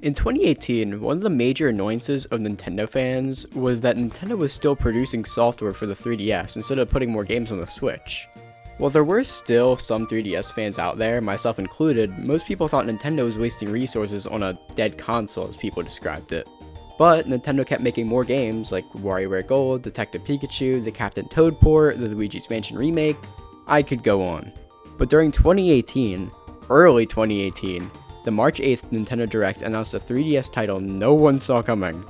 In 2018, one of the major annoyances of Nintendo fans was that Nintendo was still producing software for the 3DS instead of putting more games on the Switch. While there were still some 3DS fans out there, myself included, most people thought Nintendo was wasting resources on a dead console as people described it. But Nintendo kept making more games like WarioWare Gold, Detective Pikachu, the Captain Toad port, the Luigi's Mansion remake. I could go on. But during 2018, early 2018, the March 8th Nintendo Direct announced a 3DS title no one saw coming.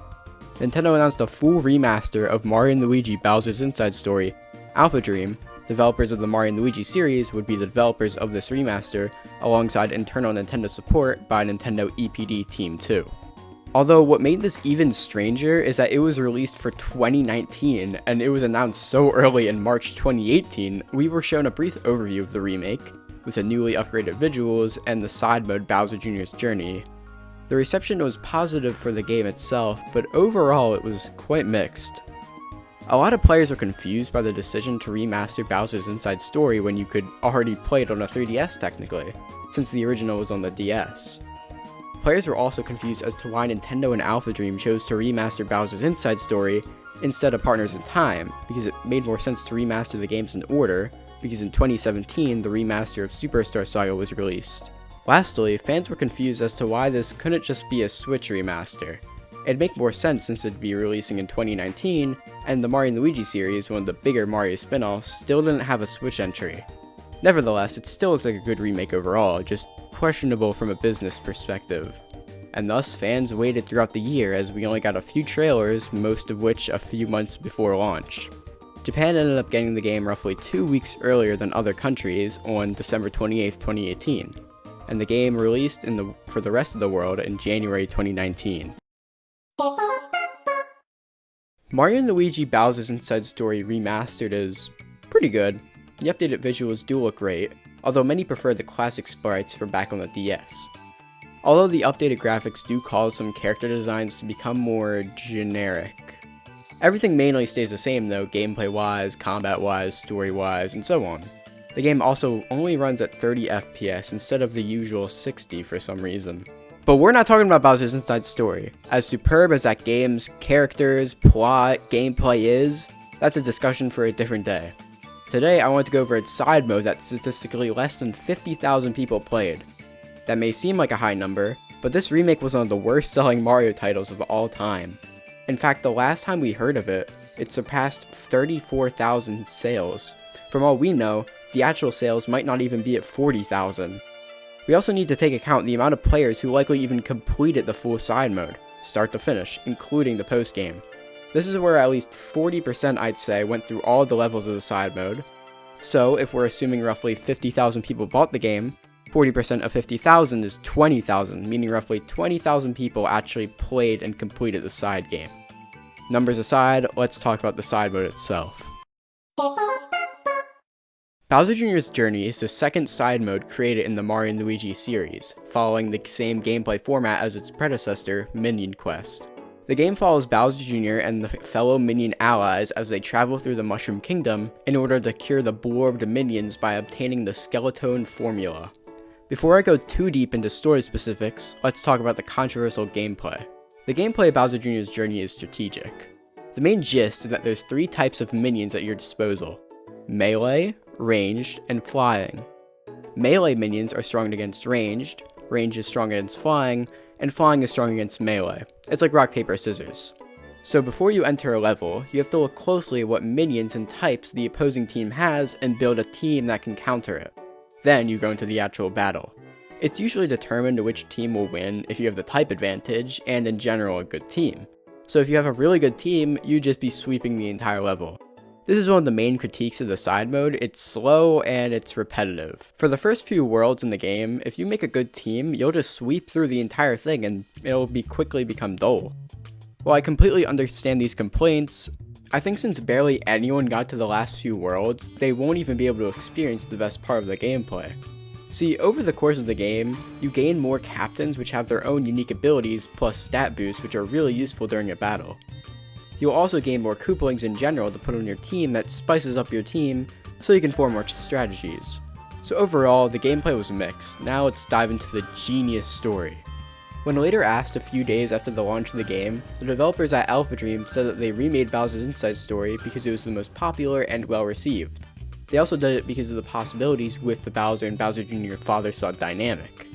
Nintendo announced a full remaster of Mario & Luigi Bowser's Inside Story. ALPHADREAM, developers of the Mario & Luigi series, would be the developers of this remaster, alongside internal Nintendo support by Nintendo EPD Team 2. Although what made this even stranger is that it was released for 2019, and it was announced so early in March 2018, we were shown a brief overview of the remake, with the newly upgraded visuals and the side mode Bowser Jr.'s Journey. The reception was positive for the game itself, but overall it was quite mixed. A lot of players were confused by the decision to remaster Bowser's Inside Story when you could already play it on a 3DS technically, since the original was on the DS. Players were also confused as to why Nintendo and ALPHADREAM chose to remaster Bowser's Inside Story instead of Partners in Time, because it made more sense to remaster the games in order, because in 2017 the remaster of Superstar Saga was released. Lastly, fans were confused as to why this couldn't just be a Switch remaster. It'd make more sense since it'd be releasing in 2019, and the Mario & Luigi series, one of the bigger Mario spin-offs, still didn't have a Switch entry. Nevertheless, it still looked like a good remake overall, just questionable from a business perspective. And thus, fans waited throughout the year as we only got a few trailers, most of which a few months before launch. Japan ended up getting the game roughly 2 weeks earlier than other countries on December 28, 2018, and the game released for the rest of the world in January 2019. Mario & Luigi Bowser's Inside Story Remastered is pretty good. The updated visuals do look great, although many prefer the classic sprites from back on the DS. Although the updated graphics do cause some character designs to become more generic. Everything mainly stays the same though, gameplay-wise, combat-wise, story-wise, and so on. The game also only runs at 30 FPS instead of the usual 60 for some reason. But we're not talking about Bowser's Inside Story. As superb as that game's characters, plot, gameplay is, that's a discussion for a different day. Today I want to go over its side mode that statistically less than 50,000 people played. That may seem like a high number, but this remake was one of the worst selling Mario titles of all time. In fact, the last time we heard of it, it surpassed 34,000 sales. From all we know, the actual sales might not even be at 40,000. We also need to take account the amount of players who likely even completed the full side mode, start to finish, including the post-game. This is where at least 40% I'd say went through all the levels of the side mode. So if we're assuming roughly 50,000 people bought the game, 40% of 50,000 is 20,000, meaning roughly 20,000 people actually played and completed the side game. Numbers aside, let's talk about the side mode itself. Bowser Jr.'s Journey is the second side mode created in the Mario & Luigi series, following the same gameplay format as its predecessor, Minion Quest. The game follows Bowser Jr. and the fellow minion allies as they travel through the Mushroom Kingdom in order to cure the blorbed minions by obtaining the Skeleton Formula. Before I go too deep into story specifics, let's talk about the controversial gameplay. The gameplay of Bowser Jr.'s Journey is strategic. The main gist is that there's 3 types of minions at your disposal: melee, ranged, and flying. Melee minions are strong against ranged, range is strong against flying, and flying is strong against melee. It's like rock, paper, scissors. So before you enter a level, you have to look closely at what minions and types the opposing team has and build a team that can counter it. Then you go into the actual battle. It's usually determined which team will win if you have the type advantage and in general a good team. So if you have a really good team, you'd just be sweeping the entire level. This is one of the main critiques of the side mode. It's slow and it's repetitive. For the first few worlds in the game, if you make a good team, you'll just sweep through the entire thing and it'll quickly become dull. While I completely understand these complaints, I think since barely anyone got to the last few worlds, they won't even be able to experience the best part of the gameplay. See, over the course of the game, you gain more captains which have their own unique abilities plus stat boosts which are really useful during a battle. You'll also gain more Koopalings in general to put on your team that spices up your team so you can form more strategies. So overall, the gameplay was mixed. Now let's dive into the genius story. When later asked a few days after the launch of the game, the developers at ALPHADREAM said that they remade Bowser's Inside Story because it was the most popular and well received. They also did it because of the possibilities with the Bowser and Bowser Jr. father-son dynamic.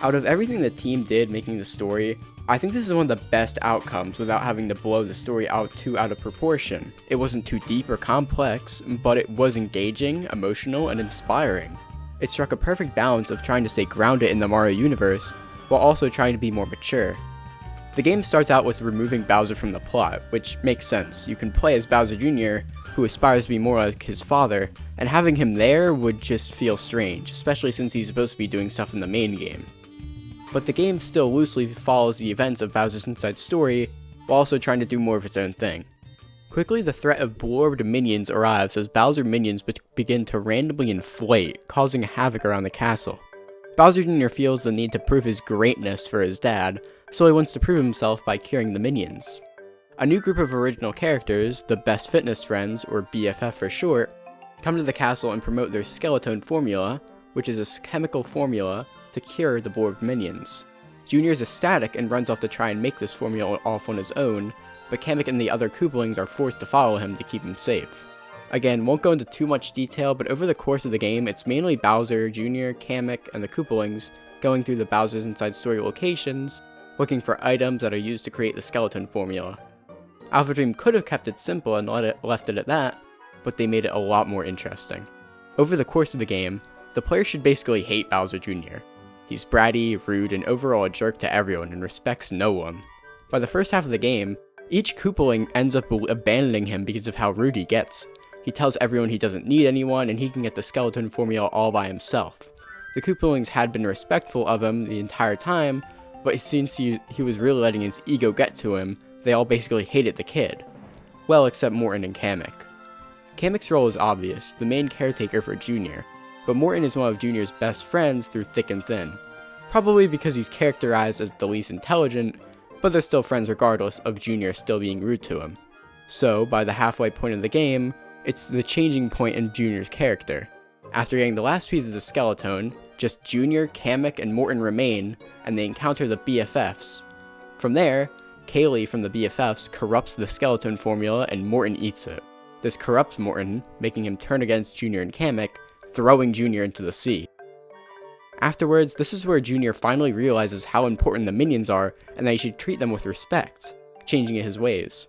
Out of everything the team did making the story, I think this is one of the best outcomes without having to blow the story out of proportion. It wasn't too deep or complex, but it was engaging, emotional, and inspiring. It struck a perfect balance of trying to stay grounded in the Mario universe, while also trying to be more mature. The game starts out with removing Bowser from the plot, which makes sense. You can play as Bowser Jr., who aspires to be more like his father, and having him there would just feel strange, especially since he's supposed to be doing stuff in the main game. But the game still loosely follows the events of Bowser's Inside Story, while also trying to do more of its own thing. Quickly, the threat of blorbed minions arrives as Bowser minions begin to randomly inflate, causing havoc around the castle. Bowser Jr. feels the need to prove his greatness for his dad, so he wants to prove himself by curing the minions. A new group of original characters, the Best Fitness Friends, or BFF for short, come to the castle and promote their skeleton formula, which is a chemical formula to cure the blorbed minions. Junior is ecstatic and runs off to try and make this formula off on his own, but Kamek and the other Koopalings are forced to follow him to keep him safe. Again, won't go into too much detail, but over the course of the game, it's mainly Bowser Jr., Kamek, and the Koopalings going through the Bowser's Inside Story locations, looking for items that are used to create the skeleton formula. ALPHADREAM could have kept it simple and left it at that, but they made it a lot more interesting. Over the course of the game, the player should basically hate Bowser Jr. He's bratty, rude, and overall a jerk to everyone and respects no one. By the first half of the game, each Koopaling ends up abandoning him because of how rude he gets. He tells everyone he doesn't need anyone and he can get the skeleton formula all by himself. The Koopalings had been respectful of him the entire time, but since he was really letting his ego get to him, they all basically hated the kid. Well, except Morton and Kamek. Kamek's role is obvious, the main caretaker for Junior, but Morton is one of Junior's best friends through thick and thin. Probably because he's characterized as the least intelligent, but they're still friends regardless of Junior still being rude to him. So, by the halfway point of the game, it's the changing point in Junior's character. After getting the last piece of the skeleton, just Junior, Kamek, and Morton remain, and they encounter the BFFs. From there, Kaylee from the BFFs corrupts the skeleton formula and Morton eats it. This corrupts Morton, making him turn against Junior and Kamek, throwing Junior into the sea. Afterwards, this is where Junior finally realizes how important the minions are and that he should treat them with respect, changing his ways.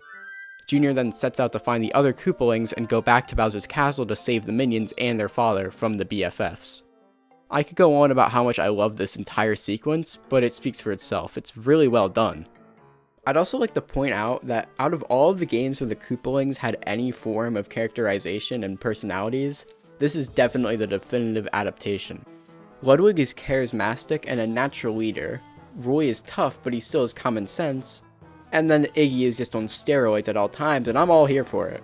Junior then sets out to find the other Koopalings and go back to Bowser's castle to save the minions and their father from the BFFs. I could go on about how much I love this entire sequence, but it speaks for itself. It's really well done. I'd also like to point out that out of all of the games where the Koopalings had any form of characterization and personalities, this is definitely the definitive adaptation. Ludwig is charismatic and a natural leader, Roy is tough but he still has common sense, and then Iggy is just on steroids at all times and I'm all here for it.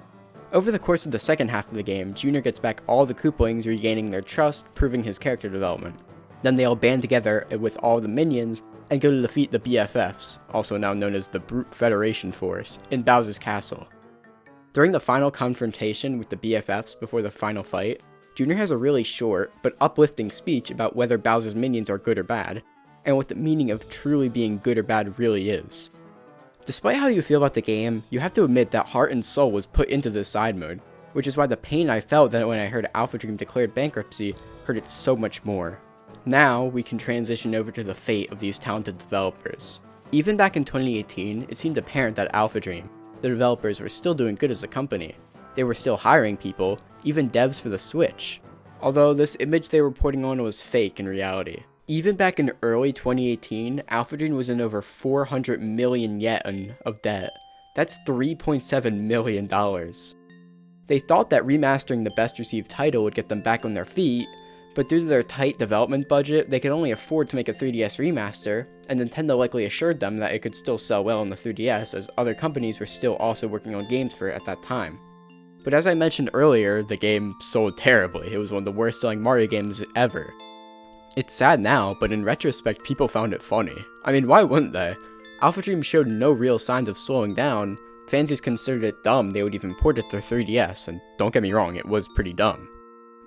Over the course of the second half of the game, Junior gets back all the Koopalings, regaining their trust, proving his character development. Then they all band together with all the minions and go to defeat the BFFs, also now known as the Brute Federation Force, in Bowser's castle. During the final confrontation with the BFFs before the final fight, Junior has a really short but uplifting speech about whether Bowser's minions are good or bad, and what the meaning of truly being good or bad really is. Despite how you feel about the game, you have to admit that heart and soul was put into this side mode, which is why the pain I felt that when I heard ALPHADREAM declared bankruptcy hurt it so much more. Now, we can transition over to the fate of these talented developers. Even back in 2018, it seemed apparent that ALPHADREAM, the developers, were still doing good as a company. They were still hiring people, even devs for the Switch. Although this image they were putting on was fake in reality. Even back in early 2018, ALPHADREAM was in over 400 million yen of debt. That's $3.7 million. They thought that remastering the best received title would get them back on their feet, but due to their tight development budget, they could only afford to make a 3DS remaster, and Nintendo likely assured them that it could still sell well on the 3DS as other companies were still also working on games for it at that time. But as I mentioned earlier, the game sold terribly. It was one of the worst selling Mario games ever. It's sad now, but in retrospect, people found it funny. I mean, why wouldn't they? ALPHADREAM showed no real signs of slowing down. Fans just considered it dumb they would even port it to their 3DS, and don't get me wrong, it was pretty dumb.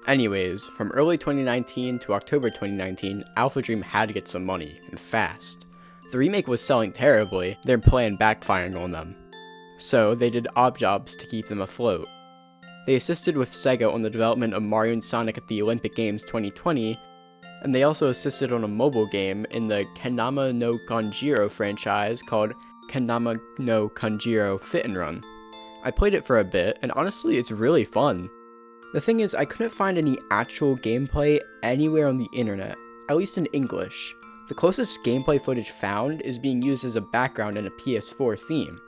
Anyways, from early 2019 to October 2019, ALPHADREAM had to get some money, and fast. The remake was selling terribly, their plan backfiring on them. So they did odd jobs to keep them afloat. They assisted with Sega on the development of Mario and Sonic at the Olympic Games 2020, and they also assisted on a mobile game in the Kenama no Kanjiro franchise called Kenama no Kanjiro Fit and Run. I played it for a bit, and honestly it's really fun. The thing is, I couldn't find any actual gameplay anywhere on the internet, at least in English. The closest gameplay footage found is being used as a background in a PS4 theme.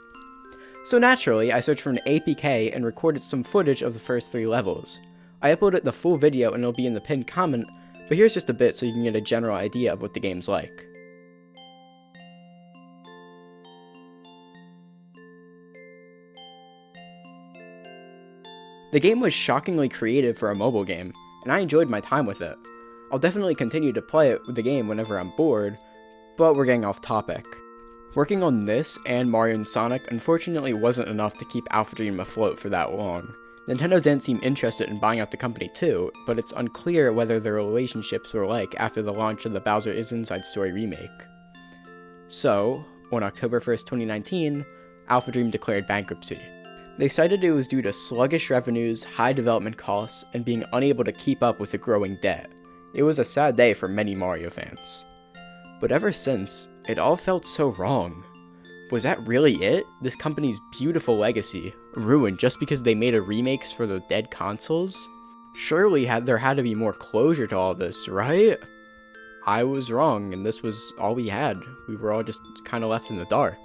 So naturally, I searched for an APK and recorded some footage of the first 3 levels. I uploaded the full video and it'll be in the pinned comment, but here's just a bit so you can get a general idea of what the game's like. The game was shockingly creative for a mobile game, and I enjoyed my time with it. I'll definitely continue to play it with the game whenever I'm bored, but we're getting off topic. Working on this and Mario and Sonic unfortunately wasn't enough to keep ALPHADREAM afloat for that long. Nintendo didn't seem interested in buying out the company too, but it's unclear whether their relationships were like after the launch of the Bowser is Inside Story remake. So, on October 1st, 2019, ALPHADREAM declared bankruptcy. They cited it was due to sluggish revenues, high development costs, and being unable to keep up with the growing debt. It was a sad day for many Mario fans. But ever since, it all felt so wrong. Was that really it? This company's beautiful legacy, ruined just because they made remakes for the dead consoles? Surely there had to be more closure to all this, right? I was wrong, and this was all we had. We were all just kinda left in the dark.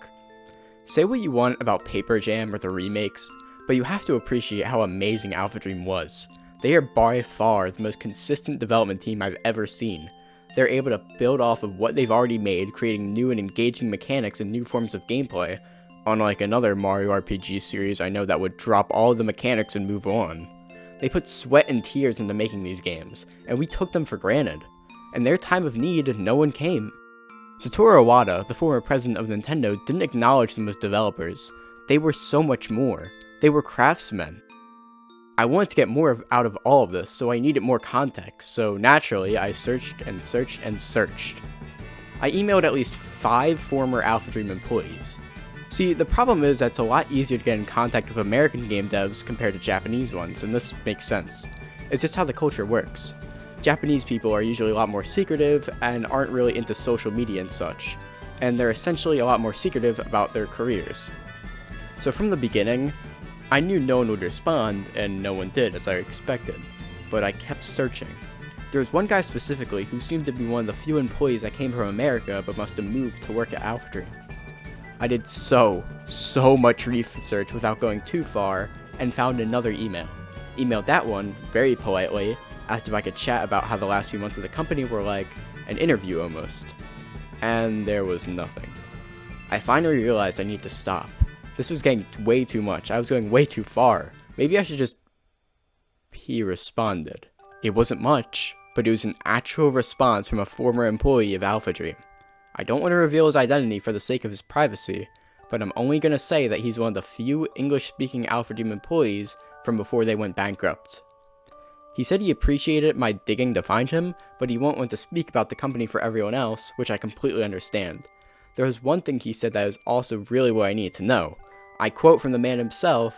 Say what you want about Paper Jam or the remakes, but you have to appreciate how amazing ALPHADREAM was. They are by far the most consistent development team I've ever seen. They're able to build off of what they've already made, creating new and engaging mechanics and new forms of gameplay, unlike another Mario RPG series I know that would drop all of the mechanics and move on. They put sweat and tears into making these games, and we took them for granted. In their time of need, no one came. Satoru Iwata, the former president of Nintendo, didn't acknowledge them as developers. They were so much more. They were craftsmen. I wanted to get more out of all of this, so I needed more context, so naturally I searched and searched and searched. I emailed at least 5 former ALPHADREAM employees. See, the problem is that it's a lot easier to get in contact with American game devs compared to Japanese ones, and this makes sense. It's just how the culture works. Japanese people are usually a lot more secretive and aren't really into social media and such, and they're essentially a lot more secretive about their careers. So from the beginning, I knew no one would respond, and no one did, as I expected, but I kept searching. There was one guy specifically who seemed to be one of the few employees that came from America but must have moved to work at ALPHADREAM. I did so much research without going too far, and found another email. Emailed that one, very politely, asked if I could chat about how the last few months of the company were like, an interview almost. And there was nothing. I finally realized I need to stop. This was getting way too much. I was going way too far. Maybe I should just... He responded. It wasn't much, but it was an actual response from a former employee of ALPHADREAM. I don't want to reveal his identity for the sake of his privacy, but I'm only going to say that he's one of the few English-speaking ALPHADREAM employees from before they went bankrupt. He said he appreciated my digging to find him, but he won't want to speak about the company for everyone else, which I completely understand. There was one thing he said that is also really what I needed to know. I quote from the man himself,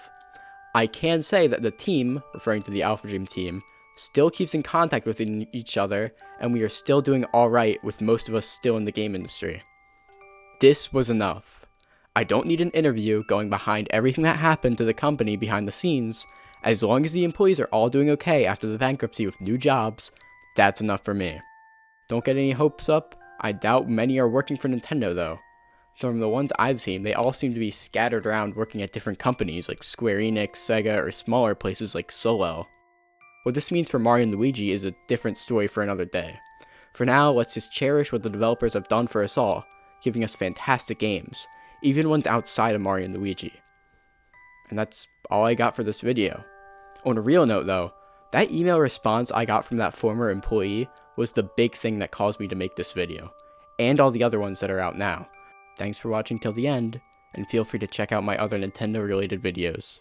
"I can say that the team," referring to the ALPHADREAM team, "still keeps in contact with each other, and we are still doing alright with most of us still in the game industry." This was enough. I don't need an interview going behind everything that happened to the company behind the scenes. As long as the employees are all doing okay after the bankruptcy with new jobs, that's enough for me. Don't get any hopes up. I doubt many are working for Nintendo though. From the ones I've seen, they all seem to be scattered around working at different companies like Square Enix, Sega, or smaller places like Solo. What this means for Mario and Luigi is a different story for another day. For now, let's just cherish what the developers have done for us all, giving us fantastic games, even ones outside of Mario and Luigi. And that's all I got for this video. On a real note though, that email response I got from that former employee was the big thing that caused me to make this video, and all the other ones that are out now. Thanks for watching till the end, and feel free to check out my other Nintendo related videos.